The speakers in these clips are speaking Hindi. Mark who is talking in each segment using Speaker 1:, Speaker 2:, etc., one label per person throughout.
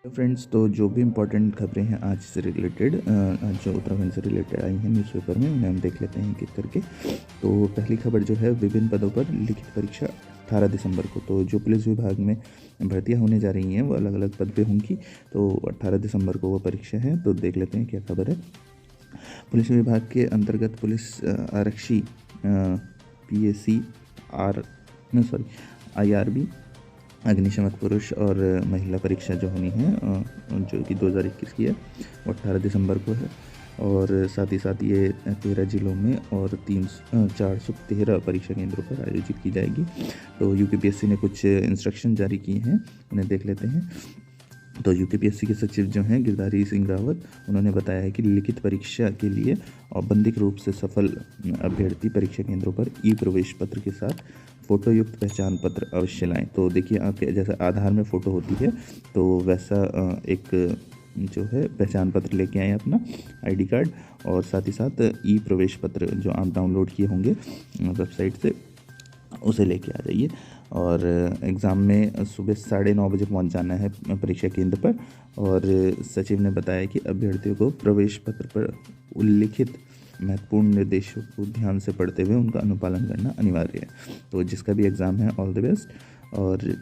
Speaker 1: तो फ्रेंड्स, तो जो भी इम्पोर्टेंट खबरें हैं आज से रिलेटेड, जो उत्तराखंड से रिलेटेड आई हैं न्यूज़पेपर में, उन्हें हम देख लेते हैं एक-एक करके। तो पहली खबर जो है, विभिन्न पदों पर लिखित परीक्षा 18 दिसंबर को। तो जो पुलिस विभाग में भर्तियां होने जा रही हैं वो अलग अलग पद पे होंगी। तो 18 दिसंबर को वो परीक्षा है। तो देख लेते हैं क्या खबर है। पुलिस विभाग के अंतर्गत पुलिस आरक्षी PAC IRB अग्निशमक पुरुष और महिला परीक्षा जो होनी है, जो कि 2021 की है, वो 18 दिसंबर को है। और साथ ही साथ ये 13 जिलों में और 413 परीक्षा केंद्रों पर आयोजित की जाएगी। तो UPPSC ने कुछ इंस्ट्रक्शन जारी किए हैं, उन्हें देख लेते हैं। तो UPPSC के सचिव जो हैं गिरधारी सिंह रावत, उन्होंने बताया है कि लिखित परीक्षा के लिए औपबंधिक रूप से सफल अभ्यर्थी परीक्षा केंद्रों पर प्रवेश पत्र के साथ फ़ोटो युक्त पहचान पत्र अवश्य लाएं। तो देखिए, आपके जैसे आधार में फ़ोटो होती है, तो वैसा एक जो है पहचान पत्र लेके आएँ अपना ID कार्ड, और साथ ही साथ प्रवेश पत्र जो आप डाउनलोड किए होंगे वेबसाइट से, उसे लेके आ जाइए। और एग्ज़ाम में सुबह 9:30 बजे पहुंच जाना है परीक्षा केंद्र पर। और सचिव ने बताया कि अभ्यर्थियों को प्रवेश पत्र पर उल्लिखित महत्वपूर्ण निर्देशों को ध्यान से पढ़ते हुए उनका अनुपालन करना अनिवार्य है। तो जिसका भी एग्ज़ाम है, ऑल द बेस्ट। और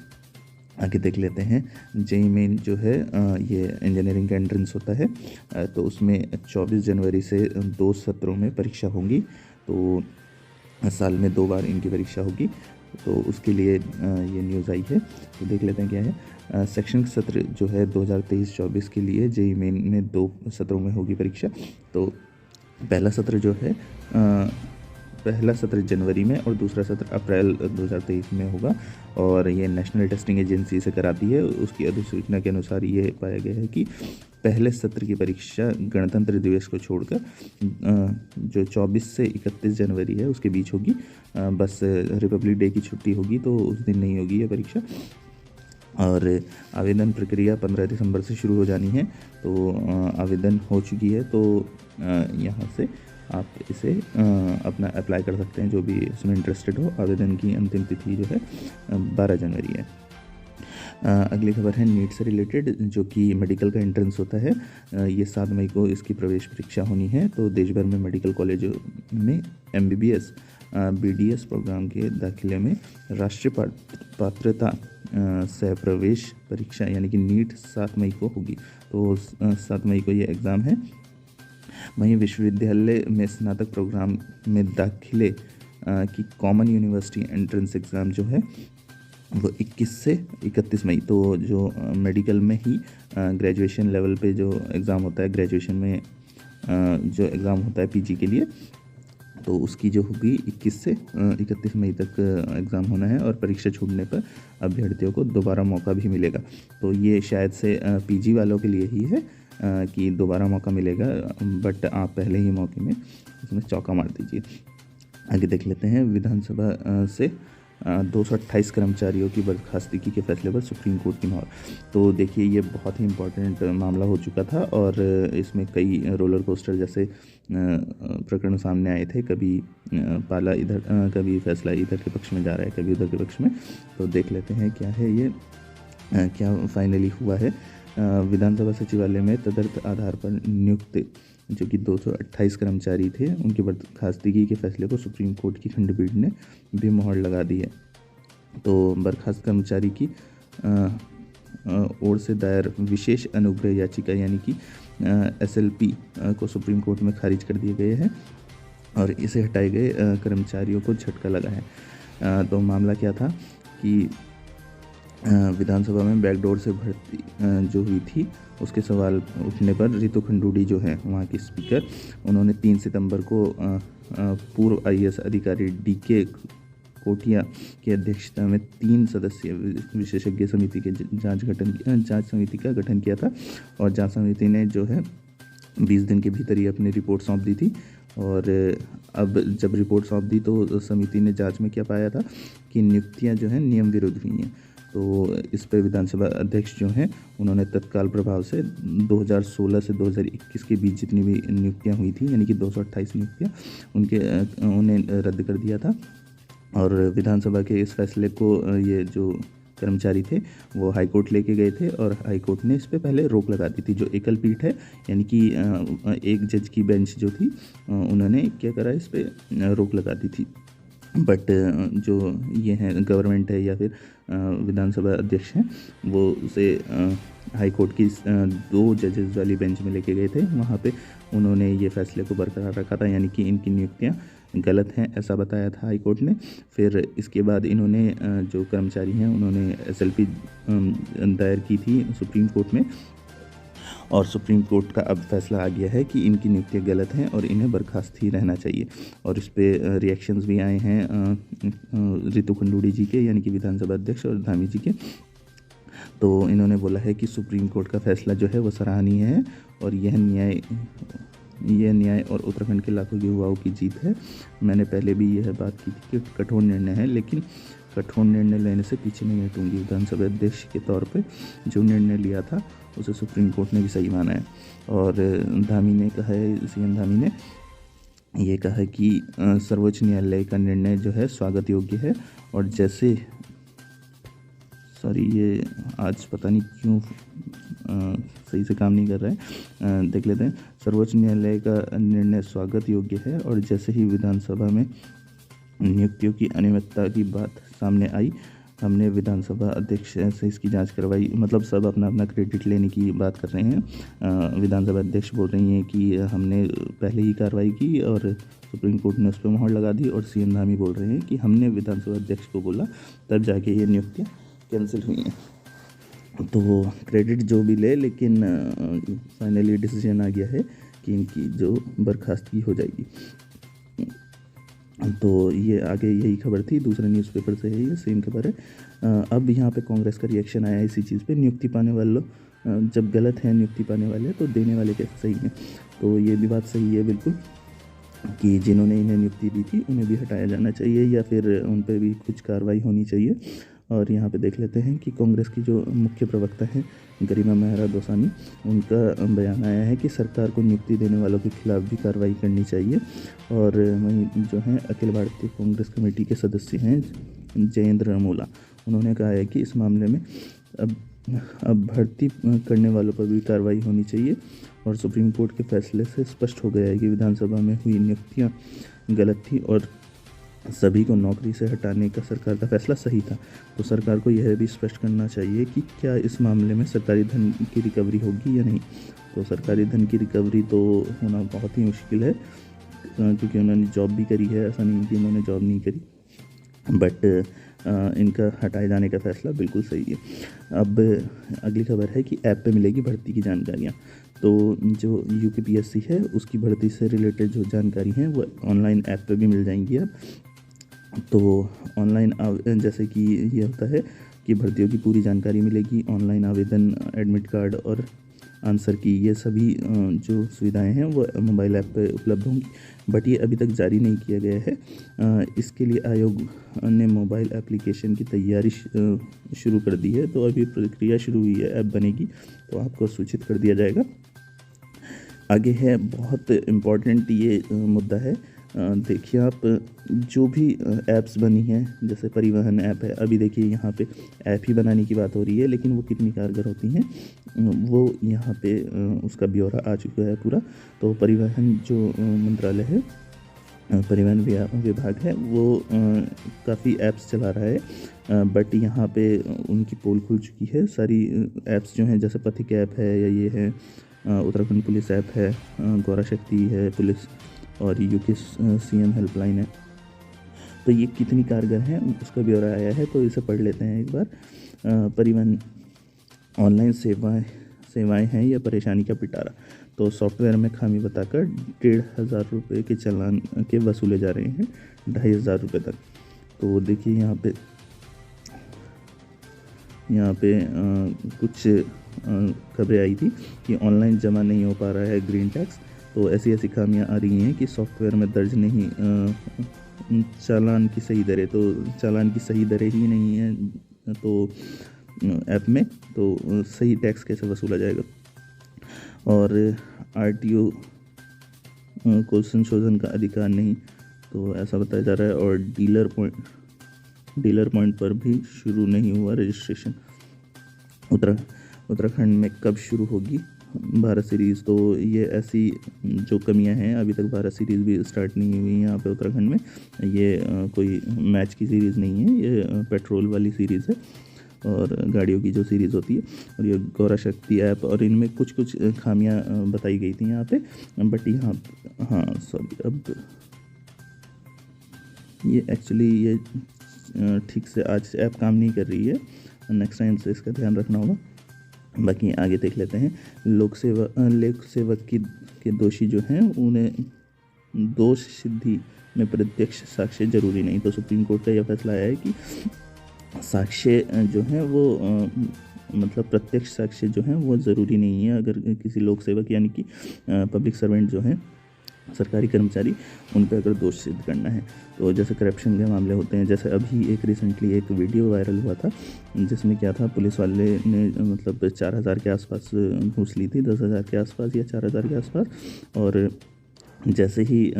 Speaker 1: आगे देख लेते हैं। JEE मेन जो है, ये इंजीनियरिंग का एंट्रेंस होता है। तो उसमें 24 जनवरी से 2 सत्रों में परीक्षा होंगी। तो साल में 2 बार इनकी परीक्षा होगी। तो उसके लिए ये न्यूज़ आई है। तो देख लेते हैं क्या है। शैक्षणिक सत्र जो है 2023-24 के लिए JEE मेन में 2 सत्रों में होगी परीक्षा। तो पहला सत्र जनवरी में और दूसरा सत्र अप्रैल 2023 में होगा। और ये नेशनल टेस्टिंग एजेंसी से कराती है। उसकी अधिसूचना के अनुसार ये पाया गया है कि पहले सत्र की परीक्षा गणतंत्र दिवस को छोड़कर जो 24 से 31 जनवरी है उसके बीच होगी। बस रिपब्लिक डे की छुट्टी होगी तो उस दिन नहीं होगी ये परीक्षा। और आवेदन प्रक्रिया 15 दिसंबर से शुरू हो जानी है। तो आवेदन हो चुकी है, तो यहाँ से आप इसे अपना अप्लाई कर सकते हैं, जो भी इसमें इंटरेस्टेड हो। आवेदन की अंतिम तिथि जो है 12 जनवरी है। अगली खबर है नीट से रिलेटेड, जो कि मेडिकल का एंट्रेंस होता है। ये 7 मई को इसकी प्रवेश परीक्षा होनी है। तो देश भर में मेडिकल कॉलेजों में MBBS BDS प्रोग्राम के दाखिले में राष्ट्रीय पात्रता सह प्रवेश परीक्षा यानी कि नीट 7 मई को होगी। तो 7 मई को ये एग्ज़ाम है। वहीं विश्वविद्यालय में स्नातक प्रोग्राम में दाखिले की कॉमन यूनिवर्सिटी एंट्रेंस एग्ज़ाम जो है वो 21 से 31 मई। तो जो मेडिकल में ही ग्रेजुएशन लेवल पे जो एग्ज़ाम होता है, ग्रेजुएशन में जो एग्ज़ाम होता है PG के लिए, तो उसकी जो होगी 21 से 31 मई तक एग्ज़ाम होना है। और परीक्षा छूटने पर अभ्यर्थियों को दोबारा मौका भी मिलेगा। तो ये शायद से PG वालों के लिए ही है कि दोबारा मौका मिलेगा, बट आप पहले ही मौके में इसमें चौका मार दीजिए। आगे देख लेते हैं। विधानसभा से 228 कर्मचारियों की बर्खास्तगी के फैसले पर सुप्रीम कोर्ट की मोहर। तो देखिए, ये बहुत ही इम्पोर्टेंट मामला हो चुका था और इसमें कई रोलर कोस्टर जैसे प्रकरण सामने आए थे। कभी पाला इधर, कभी फैसला इधर के पक्ष में जा रहा है, कभी उधर के पक्ष में। तो देख लेते हैं क्या है ये, क्या फाइनली हुआ है। विधानसभा सचिवालय में तदर्थ आधार पर नियुक्त जो कि 228 कर्मचारी थे, उनकी बर्खास्तगी के फैसले को सुप्रीम कोर्ट की खंडपीठ ने भी मोहर लगा दी है। तो बर्खास्त कर्मचारी की ओर से दायर विशेष अनुग्रह याचिका यानी कि SLP को सुप्रीम कोर्ट में खारिज कर दिए गए हैं और इसे हटाए गए कर्मचारियों को झटका लगा है। तो मामला क्या था कि विधानसभा में बैकडोर से भर्ती जो हुई थी, उसके सवाल उठने पर रितु खंडूड़ी जो है वहाँ की स्पीकर, उन्होंने 3 सितंबर को पूर्व IAS अधिकारी DK कोटिया की अध्यक्षता में 3 सदस्यीय विशेषज्ञ समिति के जांच समिति का गठन किया था। और जांच समिति ने जो है 20 दिन के भीतर ही अपनी रिपोर्ट सौंप दी थी। और अब जब रिपोर्ट सौंप दी तो समिति ने जांच में क्या पाया था कि नियुक्तियां जो हैं नियम विरुद्ध हुई हैं। तो इस पर विधानसभा अध्यक्ष जो हैं उन्होंने तत्काल प्रभाव से 2016 से 2021 के बीच जितनी भी नियुक्तियां हुई थी, यानी कि 228 नियुक्तियां, उन्हें रद्द कर दिया था। और विधानसभा के इस फैसले को ये जो कर्मचारी थे वो हाई कोर्ट लेके गए थे और हाई कोर्ट ने इस पर पहले रोक लगा दी थी। जो एकल पीठ है यानी कि एक जज की बेंच जो थी उन्होंने क्या करा, इस पर रोक लगा दी थी। बट जो ये हैं गवर्नमेंट है या फिर विधानसभा अध्यक्ष हैं वो उसे हाई कोर्ट की 2 जजेस वाली बेंच में लेके गए थे। वहाँ पे उन्होंने ये फैसले को बरकरार रखा था, यानी कि इनकी नियुक्तियाँ गलत हैं ऐसा बताया था हाई कोर्ट ने। फिर इसके बाद इन्होंने जो कर्मचारी हैं उन्होंने SLP दायर की थी सुप्रीम कोर्ट में, और सुप्रीम कोर्ट का अब फैसला आ गया है कि इनकी नियुक्तियाँ गलत हैं और इन्हें बर्खास्त ही रहना चाहिए। और इस पर रिएक्शंस भी आए हैं रितु खंडूड़ी जी के, यानी कि विधानसभा अध्यक्ष, और धामी जी के। तो इन्होंने बोला है कि सुप्रीम कोर्ट का फैसला जो है वो सराहनीय है और यह न्याय और उत्तराखंड के लाखों युवाओं की जीत है। मैंने पहले भी यह बात की थी कि कठोर निर्णय है, लेकिन कठोर निर्णय लेने से पीछे नहीं हटूंगी। विधानसभा अध्यक्ष के तौर पे जो निर्णय लिया था उसे सुप्रीम कोर्ट ने भी सही माना है। और धामी ने कहा है, CM धामी ने ये कहा है कि सर्वोच्च न्यायालय का निर्णय जो है स्वागत योग्य है। और जैसे ये आज पता नहीं क्यों सही से काम नहीं कर रहा है, देख लेते हैं। सर्वोच्च न्यायालय का निर्णय स्वागत योग्य है और जैसे ही विधानसभा में नियुक्तियों की अनियमितता की बात सामने आई, हमने विधानसभा अध्यक्ष से इसकी जांच करवाई। मतलब सब अपना अपना क्रेडिट लेने की बात कर रहे हैं। विधानसभा अध्यक्ष बोल रही हैं कि हमने पहले ही कार्रवाई की और सुप्रीम कोर्ट ने उस पर मोहर लगा दी, और CM धामी बोल रहे हैं कि हमने विधानसभा अध्यक्ष को बोला तब जाके ये नियुक्तियाँ कैंसिल हुई हैं। तो क्रेडिट जो भी ले, लेकिन फाइनली डिसीजन आ गया है कि इनकी जो बर्खास्तगी हो जाएगी। तो ये आगे यही खबर थी, दूसरे न्यूज़पेपर से है, ये सेम खबर है। अब यहाँ पे कांग्रेस का रिएक्शन आया इसी चीज़ पे। नियुक्ति पाने वालों जब गलत है नियुक्ति पाने वाले तो देने वाले कैसे सही हैं। तो ये भी बात सही है बिल्कुल कि जिन्होंने इन्हें नियुक्ति दी थी उन्हें भी हटाया जाना चाहिए या फिर उन पर भी कुछ कार्रवाई होनी चाहिए। और यहाँ पे देख लेते हैं कि कांग्रेस की जो मुख्य प्रवक्ता हैं गरिमा मेहरा दोसानी, उनका बयान आया है कि सरकार को नियुक्ति देने वालों के खिलाफ भी कार्रवाई करनी चाहिए। और वहीं जो हैं अखिल भारतीय कांग्रेस कमेटी के सदस्य हैं जयेंद्र अमोला, उन्होंने कहा है कि इस मामले में अब भर्ती करने वालों पर भी कार्रवाई होनी चाहिए। और सुप्रीम कोर्ट के फैसले से स्पष्ट हो गया है कि विधानसभा में हुई नियुक्तियाँ गलत थी और सभी को नौकरी से हटाने का सरकार का फैसला सही था। तो सरकार को यह भी स्पष्ट करना चाहिए कि क्या इस मामले में सरकारी धन की रिकवरी होगी या नहीं। तो सरकारी धन की रिकवरी तो होना बहुत ही मुश्किल है, क्योंकि उन्होंने जॉब भी करी है, ऐसा नहीं कि उन्होंने जॉब नहीं करी। बट इनका हटाए जाने का फैसला बिल्कुल सही है। अब अगली खबर है कि ऐप पे मिलेगी भर्ती की जानकारियाँ। तो जो UPPSC है उसकी भर्ती से रिलेटेड जो जानकारी हैं वो ऑनलाइन ऐप पे भी मिल जाएंगी अब। तो ऑनलाइन जैसे कि ये होता है कि भर्तियों की पूरी जानकारी मिलेगी, ऑनलाइन आवेदन, एडमिट कार्ड और आंसर की, ये सभी जो सुविधाएं हैं वो मोबाइल ऐप पे उपलब्ध होंगी। बट ये अभी तक जारी नहीं किया गया है। इसके लिए आयोग ने मोबाइल एप्लीकेशन की तैयारी शुरू कर दी है। तो अभी प्रक्रिया शुरू हुई है, ऐप बनेगी तो आपको सूचित कर दिया जाएगा। आगे है बहुत इम्पॉर्टेंट ये मुद्दा है। देखिए आप, जो भी ऐप्स बनी हैं जैसे परिवहन ऐप है, अभी देखिए यहाँ पे ऐप ही बनाने की बात हो रही है, लेकिन वो कितनी कारगर होती हैं वो यहाँ पे उसका ब्यौरा आ चुका है पूरा। तो परिवहन जो मंत्रालय है, परिवहन विभाग है, वो काफ़ी ऐप्स चला रहा है। बट यहाँ पे उनकी पोल खुल चुकी है। सारी ऐप्स जो हैं जैसे पथिक ऐप है या ये है उत्तराखंड पुलिस ऐप है, गौरा शक्ति है पुलिस, और UP CM हेल्पलाइन है। तो ये कितनी कारगर है उसका ब्यौरा आया है, तो इसे पढ़ लेते हैं एक बार। परिवहन ऑनलाइन सेवाएं हैं या परेशानी का पिटारा। तो सॉफ्टवेयर में खामी बताकर 1,500 रुपये के चालान के वसूले जा रहे हैं 2,500 रुपये तक। तो देखिए यहाँ पे कुछ खबरें आई थी कि ऑनलाइन जमा नहीं हो पा रहा है ग्रीन टैक्स। तो ऐसी खामियां आ रही हैं कि सॉफ्टवेयर में दर्ज नहीं चालान की सही दरें, तो चालान की सही दरें ही नहीं है तो ऐप में, तो सही टैक्स कैसे वसूला जाएगा। और RTO को संशोधन का अधिकार नहीं, तो ऐसा बताया जा रहा है। और डीलर पॉइंट पर भी शुरू नहीं हुआ रजिस्ट्रेशन। उत्तराखंड में कब शुरू होगी भारत सीरीज़? तो ये ऐसी जो कमियां हैं, अभी तक भारत सीरीज़ भी स्टार्ट नहीं हुई यहाँ पे उत्तराखंड में। ये कोई मैच की सीरीज़ नहीं है, ये पेट्रोल वाली सीरीज़ है और गाड़ियों की जो सीरीज़ होती है। और ये गौरा शक्ति ऐप, और इनमें कुछ खामियां बताई गई थी यहाँ पे, बट यहाँ हाँ सॉरी, अब ये एक्चुअली ये ठीक से आज ऐप काम नहीं कर रही है, नेक्स्ट टाइम से इसका ध्यान रखना होगा। बाकी आगे देख लेते हैं। लोक सेवक के दोषी जो हैं उन्हें दोष सिद्धि में प्रत्यक्ष साक्ष्य जरूरी नहीं। तो सुप्रीम कोर्ट का यह फैसला आया है कि साक्ष्य जो हैं वो मतलब प्रत्यक्ष साक्ष्य जो हैं वो ज़रूरी नहीं है अगर किसी लोक सेवक यानी कि पब्लिक सर्वेंट जो हैं, सरकारी कर्मचारी, उन पर अगर दोष सिद्ध करना है। तो जैसे करप्शन के मामले होते हैं, जैसे अभी एक रिसेंटली एक वीडियो वायरल हुआ था जिसमें क्या था, पुलिस वाले ने मतलब 4,000 के आसपास घूस ली थी, 10,000 के आसपास या 4,000 के आसपास, और जैसे ही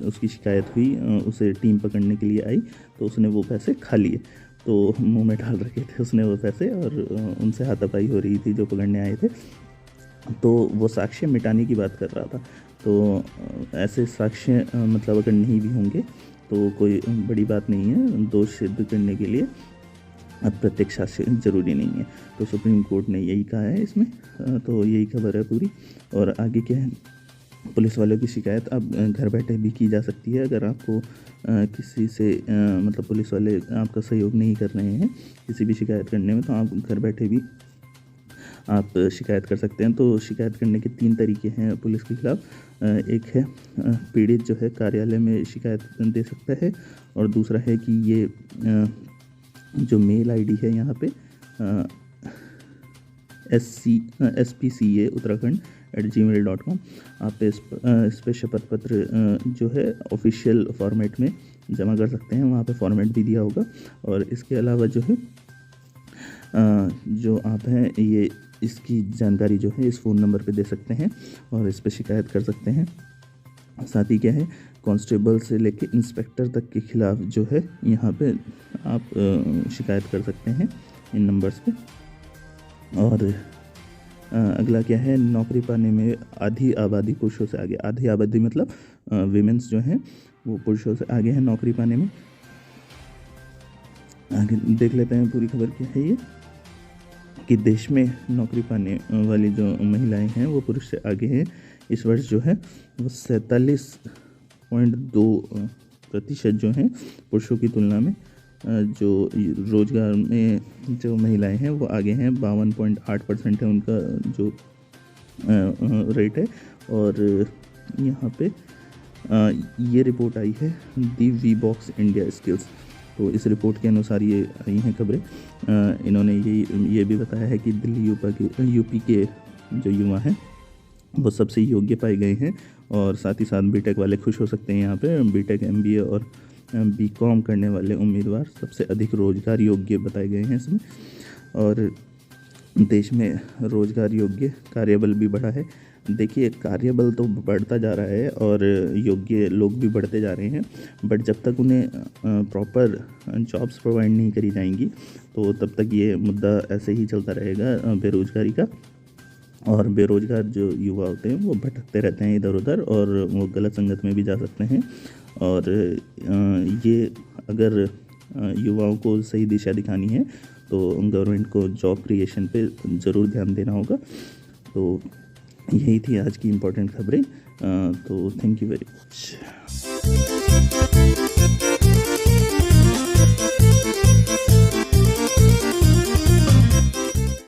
Speaker 1: उसकी शिकायत हुई, उसे टीम पकड़ने के लिए आई तो उसने वो पैसे खा लिए। तो मुंह में डाल रखे थे उसने वो पैसे, और उनसे हाथापाई हो रही थी जो पकड़ने आए थे। तो वो साक्ष्य मिटाने की बात कर रहा था। तो ऐसे साक्ष्य मतलब अगर नहीं भी होंगे तो कोई बड़ी बात नहीं है, दोष सिद्ध करने के लिए अब प्रत्यक्ष साक्ष्य जरूरी नहीं है। तो सुप्रीम कोर्ट ने यही कहा है इसमें। तो यही खबर है पूरी। और आगे क्या है, पुलिस वालों की शिकायत अब घर बैठे भी की जा सकती है। अगर आपको किसी से मतलब पुलिस वाले आपका सहयोग नहीं कर रहे हैं किसी भी शिकायत करने में, तो आप घर बैठे भी आप शिकायत कर सकते हैं। तो शिकायत करने के 3 तरीके हैं पुलिस के खिलाफ। एक है पीड़ित जो है कार्यालय में शिकायत दे सकता है, और दूसरा है कि ये जो मेल आईडी है यहाँ पे spca@gmail.com, आप इस पे शपथ पत्र जो है ऑफिशियल फॉर्मेट में जमा कर सकते हैं। वहाँ पे फॉर्मेट भी दिया होगा। और इसके अलावा जो है जो आप हैं ये इसकी जानकारी जो है इस फ़ोन नंबर पे दे सकते हैं और इस पे शिकायत कर सकते हैं। साथ ही क्या है, कांस्टेबल से लेके इंस्पेक्टर तक के खिलाफ जो है यहाँ पे आप शिकायत कर सकते हैं इन नंबर्स पे। और अगला क्या है, नौकरी पाने में आधी आबादी पुरुषों से आगे। आधी आबादी मतलब वीमेंस जो हैं वो पुरुषों से आगे हैं नौकरी पाने में। आगे देख लेते हैं पूरी खबर क्या है ये, कि देश में नौकरी पाने वाली जो महिलाएं हैं वो पुरुष से आगे हैं। इस वर्ष जो है वो 47.2% जो हैं पुरुषों की तुलना में जो रोजगार में जो महिलाएं हैं वो आगे हैं। 52.8% है उनका जो रेट है। और यहाँ पे ये रिपोर्ट आई है दी वी बॉक्स इंडिया स्किल्स। तो इस रिपोर्ट के अनुसार ये आई हैं खबरें। इन्होंने ये भी बताया है कि दिल्ली यूपी के जो युवा हैं वो सबसे योग्य पाए गए हैं। और साथ ही साथ बीटेक वाले खुश हो सकते हैं। यहाँ पे बीटेक एमबीए और बीकॉम करने वाले उम्मीदवार सबसे अधिक रोजगार योग्य बताए गए हैं इसमें। और देश में रोजगार योग्य कार्यबल भी बढ़ा है। देखिए, कार्यबल तो बढ़ता जा रहा है और योग्य लोग भी बढ़ते जा रहे हैं, बट जब तक उन्हें प्रॉपर जॉब्स प्रोवाइड नहीं करी जाएंगी तो तब तक ये मुद्दा ऐसे ही चलता रहेगा बेरोजगारी का। और बेरोजगार जो युवा होते हैं वो भटकते रहते हैं इधर उधर, और वो गलत संगत में भी जा सकते हैं। और ये अगर युवाओं को सही दिशा दिखानी है तो गवर्नमेंट को जॉब क्रिएशन पे ज़रूर ध्यान देना होगा। तो यही थी आज की इम्पोर्टेंट खबरें। तो थैंक यू वेरी मच।